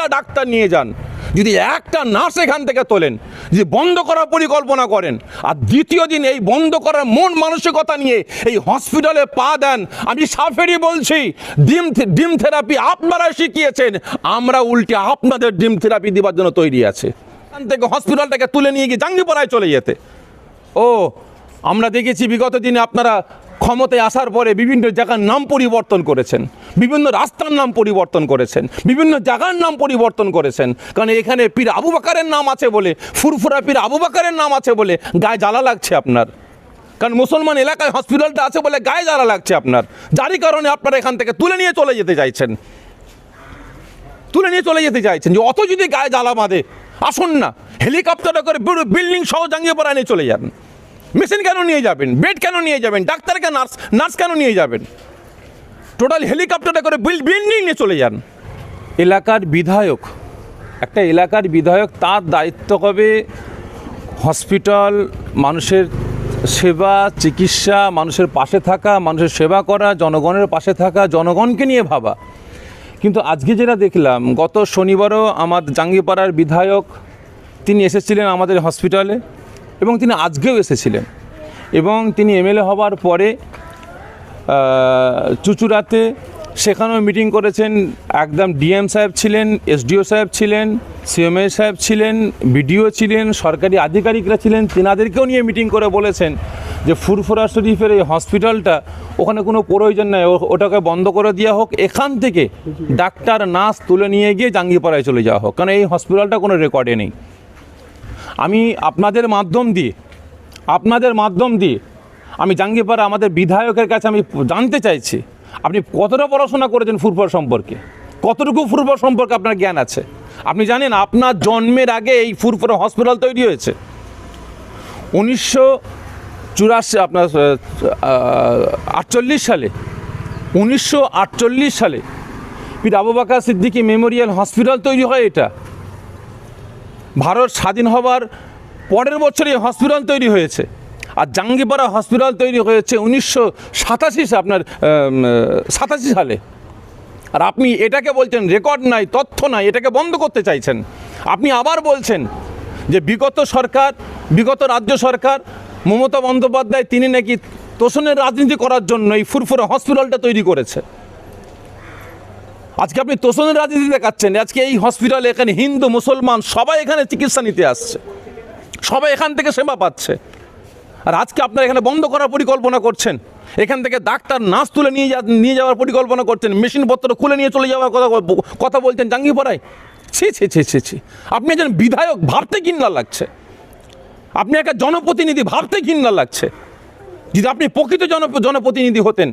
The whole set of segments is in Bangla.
100টা ডাক্তার নিয়ে যান, যদি একটা নার্স এখান থেকে তোলেন, যদি বন্ধ করার পরিকল্পনা করেন, আর দ্বিতীয় দিন এই বন্ধ করার মন মানসিকতা নিয়ে এই হসপিটালে পা দেন, আমি সাফেরই বলছি, ডিম থেরাপি আপনারা শিখিয়েছেন, আমরা উল্টে আপনাদের ডিম থেরাপি দেওয়ার জন্য তৈরি আছে। এখান থেকে হসপিটালটাকে তুলে নিয়ে গিয়ে জাঙ্গিপাড়ায় চলে যেতে। ও আমরা দেখেছি বিগত দিনে আপনারা ক্ষমতায় আসার পরে বিভিন্ন জায়গার নাম পরিবর্তন করেছেন, বিভিন্ন রাস্তার নাম পরিবর্তন করেছেন, বিভিন্ন জায়গার নাম পরিবর্তন করেছেন, কারণ এখানে পীর আবু বকরের নাম আছে বলে, ফুরফুরা পীর আবু বকরের নাম আছে বলে গায়ে জ্বালা লাগছে আপনার, কারণ মুসলমান এলাকায় হসপিটালটা আছে বলে গায়ে জ্বালা লাগছে আপনার, যারই কারণে আপনারা এখান থেকে তুলে নিয়ে চলে যেতে চাইছেন, যে অত যদি গায়ে জ্বালা বাঁধে, আসুন না হেলিকপ্টারে করে বিল্ডিং সহ জাঙ্গিপাড়ায় নিয়ে চলে যান। মেশিন কেন নিয়ে যাবেন, বেড কেন নিয়ে যাবেন, ডাক্তারকে নার্স কেন নিয়ে যাবেন, টোটাল হেলিকপ্টারে করে বিল্ডিং নিয়ে চলে যান। একটা এলাকার বিধায়ক তার দায়িত্ব হবে হসপিটাল, মানুষের সেবা চিকিৎসা, মানুষের পাশে থাকা, মানুষের সেবা করা, জনগণের পাশে থাকা, জনগণকে নিয়ে ভাবা। কিন্তু আজকে যেটা দেখলাম, গত শনিবারও আমার জাঙ্গিপাড়ার বিধায়ক তিনি এসেছিলেন আমাদের হসপিটালে, এবং তিনি আজকেও এসেছিলেন, এবং তিনি এমএলএ হওয়ার পরে চুচুড়াতে সেখানেও মিটিং করেছেন। একদম ডিএম সাহেব ছিলেন, এসডিও সাহেব ছিলেন, সিএমএ সাহেব ছিলেন, বিডিও ছিলেন, সরকারি আধিকারিকরা ছিলেন, তেনাদেরকেও নিয়ে মিটিং করে বলেছেন যে ফুরফুরা শরীফের এই হসপিটালটা ওখানে কোনো প্রয়োজন নেই, ওটাকে বন্ধ করে দেওয়া হোক, এখান থেকে ডাক্তার নার্স তুলে নিয়ে গিয়ে জাঙ্গিপাড়ায় চলে যাওয়া হোক, কারণ এই হসপিটালটা কোনো রেকর্ডে নেই। আমি আপনাদের মাধ্যম দিয়ে আমি জাঙ্গিপাড়া আমাদের বিধায়কের কাছে আমি জানতে চাইছি, আপনি কতটা পড়াশোনা করেছেন ফুরফুরা সম্পর্কে, কতটুকু ফুরফুরা সম্পর্কে আপনার জ্ঞান আছে? আপনি জানেন আপনার জন্মের আগে এই ফুরফুরা হসপিটাল তৈরি হয়েছে 1948 সালে পীর আবু বকর সিদ্দিকী মেমোরিয়াল হসপিটাল তৈরি হয়। এটা ভারত স্বাধীন হবার পরের বছরই হসপিটাল তৈরি হয়েছে। আর জাঙ্গিপাড়া হসপিটাল তৈরি হয়েছে 1987 সালে। আর আপনি এটাকে বলছেন রেকর্ড নাই, তথ্য নাই, এটাকে বন্ধ করতে চাইছেন। আপনি আবার বলছেন যে বিগত রাজ্য সরকার মমতা বন্দ্যোপাধ্যায় তিনি নাকি তোষণের রাজনীতি করার জন্য এই ফুরফুরা হসপিটালটা তৈরি করেছে। আজকে আপনি তোষণের রাজনীতি দেখাচ্ছেন। আজকে এই হসপিটালে এখানে হিন্দু মুসলমান সবাই এখানে চিকিৎসা নিতে আসছে, সবাই এখান থেকে সেবা পাচ্ছে। আর আজকে আপনারা এখানে বন্ধ করার পরিকল্পনা করছেন, এখান থেকে ডাক্তার নার্স তুলে নিয়ে যাওয়ার পরিকল্পনা করছেন, মেশিনপত্র খুলে নিয়ে চলে যাওয়ার কথা বলছেন জাঙ্গিপাড়ায়। ছি। আপনি একজন বিধায়ক, ভাবতে ঘৃণা লাগছে। আপনি একটা জনপ্রতিনিধি, ভাবতে ঘৃণা লাগছে। যদি আপনি প্রকৃত জনপ্রতিনিধি হতেন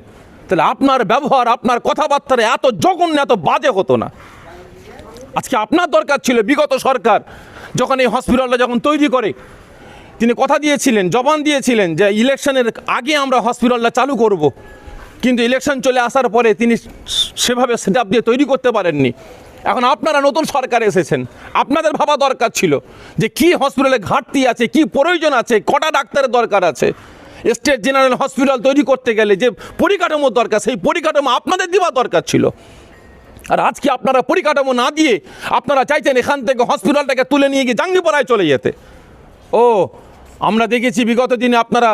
তাহলে আপনার ব্যবহার, আপনার কথাবার্তায় এত জঘন্য, এত বাজে হতো না। আজকে আপনার দরকার ছিল, বিগত সরকার যখন এই হসপিটালটা যখন তৈরি করে তিনি কথা দিয়েছিলেন, জবান দিয়েছিলেন যে ইলেকশনের আগে আমরা হসপিটালটা চালু করব, কিন্তু ইলেকশন চলে আসার পরে তিনি সেভাবে সেটআপ দিয়ে তৈরি করতে পারেননি। এখন আপনারা নতুন সরকার এসেছেন, আপনাদের ভাবা দরকার ছিল যে কি হসপিটালে ঘাটতি আছে, কি প্রয়োজন আছে, কটা ডাক্তারের দরকার আছে। স্টেট জেনারেল হসপিটাল তৈরি করতে গেলে যে পরিকাঠামোর দরকার, সেই পরিকাঠামো আপনাদের দেওয়া দরকার ছিল। আর আজকে আপনারা পরিকাঠামো না দিয়ে আপনারা চাইছেন এখান থেকে হসপিটালটাকে তুলে নিয়ে গিয়ে জাঙ্গিপাড়ায় চলে যেতে। ও আমরা দেখেছি বিগত দিনে আপনারা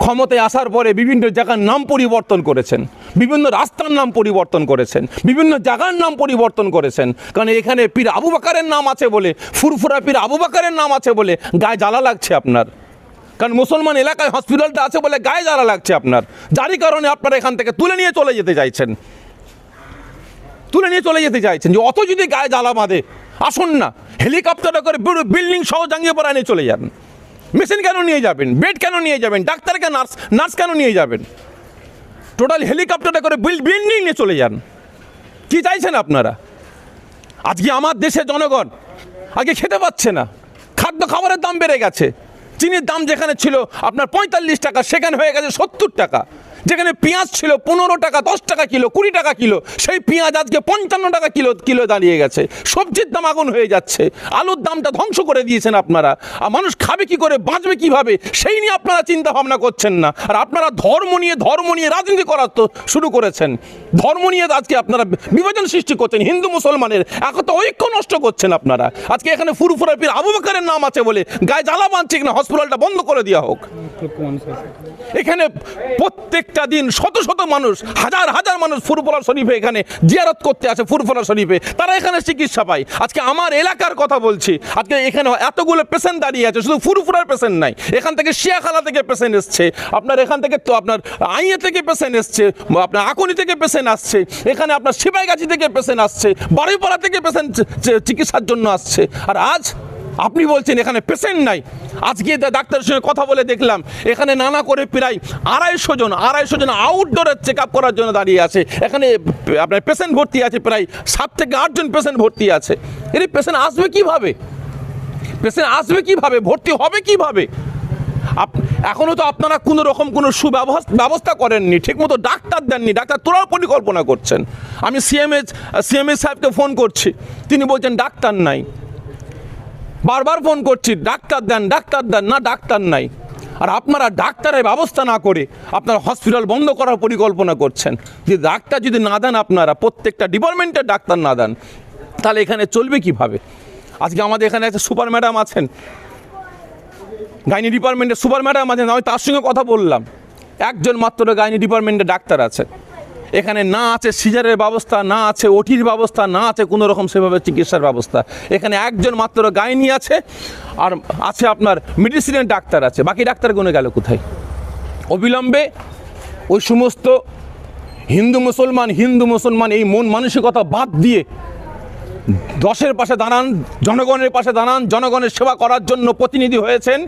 ক্ষমতায় আসার পরে বিভিন্ন জায়গার নাম পরিবর্তন করেছেন, বিভিন্ন রাস্তার নাম পরিবর্তন করেছেন, বিভিন্ন জায়গার নাম পরিবর্তন করেছেন, কারণ এখানে পীর আবু বকরের নাম আছে বলে, ফুরফুরা পীর আবু বকরের নাম আছে বলে গায়ে জ্বালা লাগছে আপনার, কারণ মুসলমান এলাকায় হসপিটালটা আছে বলে গায়ে জ্বালা লাগছে আপনার, যারই কারণে আপনারা এখান থেকে তুলে নিয়ে চলে যেতে চাইছেন, যে অত যদি গায়ে জ্বালা বাঁধে, আসুন না হেলিকপ্টারে করে বিল্ডিং সহ জাঙ্গিপাড়ায় নিয়ে চলে যান। মেশিন কেন নিয়ে যাবেন, বেড কেন নিয়ে যাবেন, ডাক্তারকে নার্স কেন নিয়ে যাবেন, টোটাল হেলিকপ্টারে করে বিল্ডিং নিয়ে চলে যান। কি চাইছেন আপনারা? আজকে আমার দেশের জনগণ আগে খেতে পাচ্ছে না, খাবারের দাম বেড়ে গেছে। চিনির দাম যেখানে ছিল আপনার 45 টাকা, সেখানে হয়ে গেছে 70 টাকা। যেখানে পেঁয়াজ ছিল 15 টাকা, 10 টাকা কিলো, 20 টাকা কিলো, সেই পেঁয়াজ আজকে 55 টাকা কিলো দাঁড়িয়ে গেছে। সবজির দাম আগুন হয়ে যাচ্ছে, আলুর দামটা ধ্বংস করে দিয়েছেন আপনারা। আর মানুষ খাবে কি করে, বাঁচবে কিভাবে, সেই নিয়ে আপনারা চিন্তা ভাবনা করছেন না। আর আপনারা ধর্ম নিয়ে রাজনীতি করা তো শুরু করেছেন। ধর্ম নিয়ে আজকে আপনারা বিভাজন সৃষ্টি করছেন, হিন্দু মুসলমানের একতা ঐক্য নষ্ট করছেন আপনারা। আজকে এখানে ফুরফুরা পীর আবু বকরের নাম আছে বলে গায়ে জ্বালা বাঁধছে কিনা, হসপিটালটা বন্ধ করে দেওয়া হোক। এখানে প্রত্যেকটা দিন শত শত মানুষ, হাজার হাজার মানুষ ফুরফুরা শরীফে এখানে জিয়ারত করতে আসে। ফুরফুরা শরীফে তারা এখানে চিকিৎসা পায়। আজকে আমার এলাকার কথা বলছি, আজকে এখানে এতগুলো পেশেন্ট দাঁড়িয়ে আছে, শুধু ফুরফুরার পেশেন্ট নাই, এখান থেকে শিয়াখালা থেকে পেশেন্ট এসছে, আপনার এখান থেকে তো আপনার আইয়ে থেকে পেশেন্ট এসছে, আপনার আকনি থেকে পেশেন্ট আসছে, এখানে আপনার সিপাহীগাছি থেকে পেশেন্ট আসছে, বারুইপাড়া থেকে পেশেন্ট চিকিৎসার জন্য আসছে। আর আজ আপনি বলছেন এখানে পেশেন্ট নাই। আজকে ডাক্তারের সঙ্গে কথা বলে দেখলাম এখানে নানা করে প্রায় 250 জন আউটডোরের চেক আপ করার জন্য দাঁড়িয়ে আছে। এখানে আপনার পেশেন্ট ভর্তি আছে, প্রায় 7 থেকে 8 জন পেশেন্ট ভর্তি আছে। এই পেশেন্ট আসবে কিভাবে, ভর্তি হবে কিভাবে? এখনও তো আপনারা কোনো রকম কোনো সুব্যবস্থা করেননি, ঠিকমতো ডাক্তার দেননি, ডাক্তার তোলার পরিকল্পনা করছেন। আমি সিএমএ সাহেবকে ফোন করছি, তিনি বলছেন ডাক্তার নাই। বারবার ফোন করছি, ডাক্তার দেন, না ডাক্তার নাই। আর আপনারা ডাক্তারের ব্যবস্থা না করে আপনারা হসপিটাল বন্ধ করার পরিকল্পনা করছেন। যে ডাক্তার যদি না দেন, আপনারা প্রত্যেকটা ডিপার্টমেন্টের ডাক্তার না দেন, তাহলে এখানে চলবে কিভাবে? আজকে আমাদের এখানে একটা সুপার ম্যাডাম আছেন, গাইনি ডিপার্টমেন্টের সুপার ম্যাডাম আছেন, আমি তার সঙ্গে কথা বললাম। একজন মাত্র গাইনি ডিপার্টমেন্টের ডাক্তার আছে এখানে, না আছে সিজারের ব্যবস্থা, না আছে ওটির ব্যবস্থা, না আছে কোনো রকম সেভাবে চিকিৎসার ব্যবস্থা। এখানে একজন মাত্র গাইনি আছে, আর আছে আপনার মেডিসিনের ডাক্তার আছে, বাকি ডাক্তারগুলো গেল কোথায়? অবিলম্বে ওই সমস্ত হিন্দু মুসলমান এই মন মানসিকতা বাদ দিয়ে দশের পাশে দাঁড়ান, জনগণের পাশে দাঁড়ান, জনগণের সেবা করার জন্য প্রতিনিধি হয়েছেন,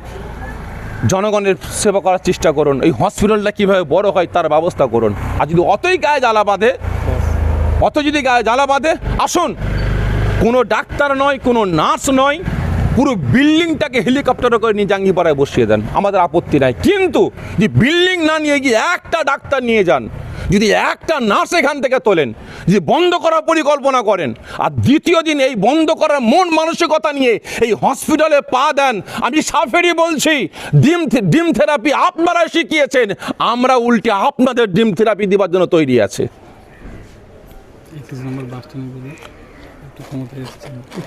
জনগণের সেবা করার চেষ্টা করুন। এই হসপিটালটা কীভাবে বড় হয় তার ব্যবস্থা করুন। আর যদি অতই গায়ে জ্বালা বাঁধে, আসুন, কোনো ডাক্তার নয়, কোনো নার্স নয়, পুরো বিল্ডিংটাকে হেলিকপ্টারে করে নিয়ে জাঙ্গিপাড়ায় বসিয়ে দেন, আমাদের আপত্তি নাই। কিন্তু যে বিল্ডিং না নিয়ে গিয়ে একটা ডাক্তার নিয়ে যান, যদি একটা নার্স এখান থেকে তোলেন, যদি বন্ধ করার পরিকল্পনা করেন, আর দ্বিতীয় দিন এই বন্ধ করার মন মানসিকতা নিয়ে এই হসপিটালে পা দেন, আমি সাফেরই বলছি, ডিম থেরাপি আপনারা শিখিয়েছেন, আমরা উল্টে আপনাদের ডিম থেরাপি দেওয়ার জন্য তৈরি আছে।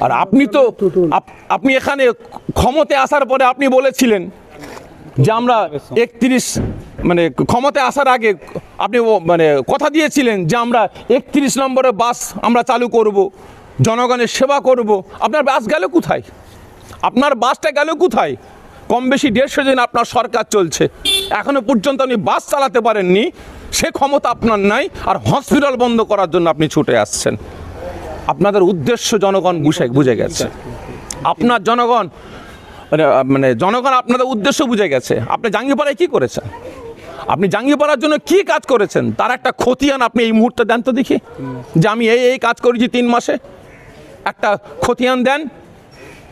আর আপনি এখানে ক্ষমতায় আসার পরে আপনি বলেছিলেন যে আমরা 31 ক্ষমতায় আসার আগে আপনি কথা দিয়েছিলেন যে আমরা 31 নম্বরের বাস আমরা চালু করব, জনগণের সেবা করব। আপনার বাস গেল কোথায়? আপনার বাসটা গেল কোথায়? কম বেশি 150 দিন আপনার সরকার চলছে, এখনো পর্যন্ত আপনি বাস চালাতে পারেননি, সে ক্ষমতা আপনার নাই, আর হসপিটাল বন্ধ করার জন্য আপনি ছুটে আসছেন। আপনাদের উদ্দেশ্য জনগণ বুঝে গেছে। আপনার জনগণ আপনাদের উদ্দেশ্য বুঝে গেছে। আপনি জাঙ্গিপাড়ায় কি করেছেন? আপনি জাঙ্গিপাড়ার জন্য কি কাজ করেছেন তার একটা খতিয়ান আপনি এই মুহূর্তে দেন তো দেখি, যে আমি এই কাজ করেছি 3 মাসে, একটা খতিয়ান দেন।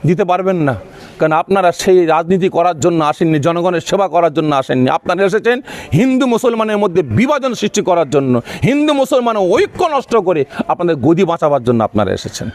দিতে পারবেন না, কারণ আপনারা সেই রাজনীতি করার জন্য আসেননি, জনগণের সেবা করার জন্য আসেননি। আপনারা এসেছেন হিন্দু মুসলমানের মধ্যে বিভাজন সৃষ্টি করার জন্য, হিন্দু মুসলমানের ঐক্য নষ্ট করে আপনাদের গদি বাঁচাবার জন্য আপনারা এসেছেন।